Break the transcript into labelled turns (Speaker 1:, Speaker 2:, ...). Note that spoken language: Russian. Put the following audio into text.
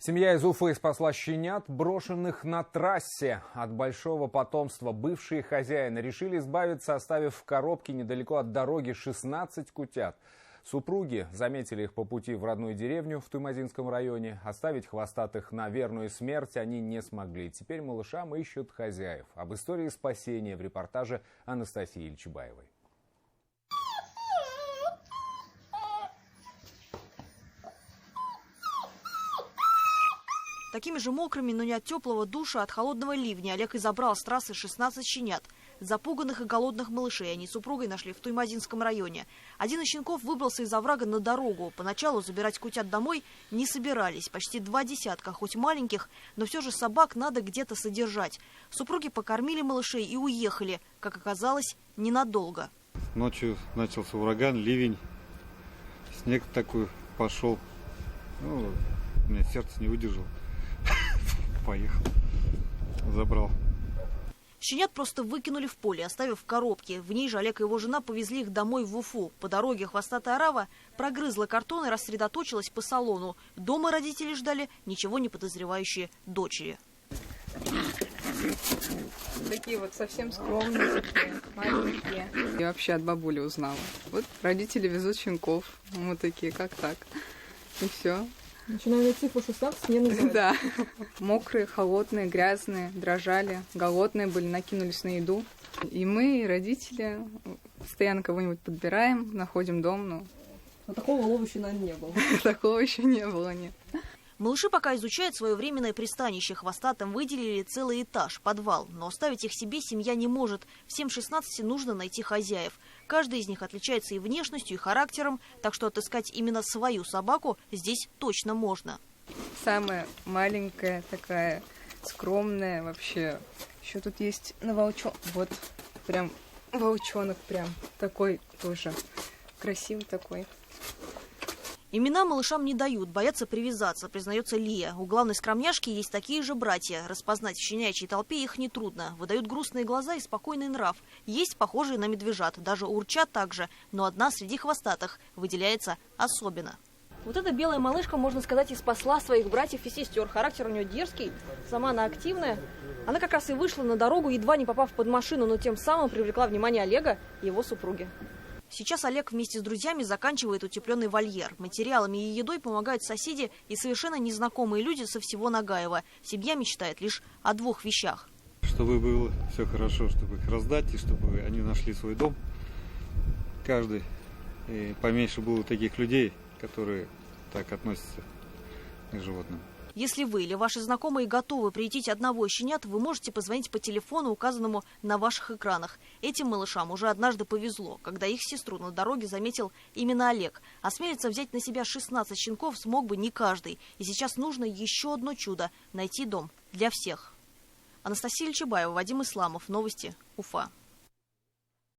Speaker 1: Семья из Уфы спасла щенят, брошенных на трассе. От большого потомства бывшие хозяины решили избавиться, оставив в коробке недалеко от дороги 16 кутят. Супруги заметили их по пути в родную деревню в Туймазинском районе. Оставить хвостатых на верную смерть они не смогли. Теперь малышам ищут хозяев. Об истории спасения в репортаже Анастасии Ильчебаевой.
Speaker 2: Такими же мокрыми, но не от теплого душа, а от холодного ливня Олег и забрал с трассы 16 щенят. Запуганных и голодных малышей они с супругой нашли в Туймазинском районе. Один из щенков выбрался из оврага на дорогу. Поначалу забирать кутят домой не собирались. Почти 2 десятка, хоть маленьких, но все же собак надо где-то содержать. Супруги покормили малышей и уехали. Как оказалось, ненадолго.
Speaker 3: Ночью начался ураган, ливень, снег такой пошел. У меня сердце не выдержало. Поехал, забрал.
Speaker 2: Щенят просто выкинули в поле, оставив в коробке. В ней же Олег и его жена повезли их домой в Уфу. По дороге хвостатая орава прогрызла картон и рассредоточилась по салону. Дома родители ждали ничего не подозревающие дочери.
Speaker 4: Такие вот совсем скромные, такие маленькие. Я вообще от бабули узнала. Вот родители везут щенков. Мы такие, как так? И все.
Speaker 5: Начинаем цифру 16 не называть.
Speaker 4: Да. Мокрые, холодные, грязные, дрожали, голодные были, накинулись на еду. И мы, и родители, постоянно кого-нибудь подбираем, находим дом.
Speaker 5: Но такого лова еще, наверное, не было.
Speaker 4: Такого еще не было, нет.
Speaker 2: Малыши пока изучают свое временное пристанище. Хвостатым выделили целый этаж, подвал. Но оставить их себе семья не может. Всем 16 нужно найти хозяев. Каждый из них отличается и внешностью, и характером, так что отыскать именно свою собаку здесь точно можно.
Speaker 4: Самая маленькая такая, скромная вообще. Еще тут есть на волчонок. Вот прям волчонок прям такой тоже красивый такой.
Speaker 2: Имена малышам не дают, боятся привязаться, признается Лия. У главной скромняшки есть такие же братья. Распознать в щенячьей толпе их нетрудно. Выдают грустные глаза и спокойный нрав. Есть похожие на медвежат, даже урчат так же. Но одна среди хвостатых выделяется особенно. Вот эта белая малышка, можно сказать, и спасла своих братьев и сестер. Характер у нее дерзкий, сама она активная. Она как раз и вышла на дорогу, едва не попав под машину, но тем самым привлекла внимание Олега и его супруги. Сейчас Олег вместе с друзьями заканчивает утепленный вольер. Материалами и едой помогают соседи и совершенно незнакомые люди со всего Нагаева. Семья мечтает лишь о 2 вещах.
Speaker 3: Чтобы было все хорошо, чтобы их раздать, и чтобы они нашли свой дом. Каждый. И поменьше было таких людей, которые так относятся к животным.
Speaker 2: Если вы или ваши знакомые готовы приютить одного из щенят, вы можете позвонить по телефону, указанному на ваших экранах. Этим малышам уже однажды повезло, когда их сестру на дороге заметил именно Олег. Осмелиться взять на себя 16 щенков смог бы не каждый. И сейчас нужно еще одно чудо – найти дом для всех. Анастасия Ильчебаева, Вадим Исламов. Новости. Уфа.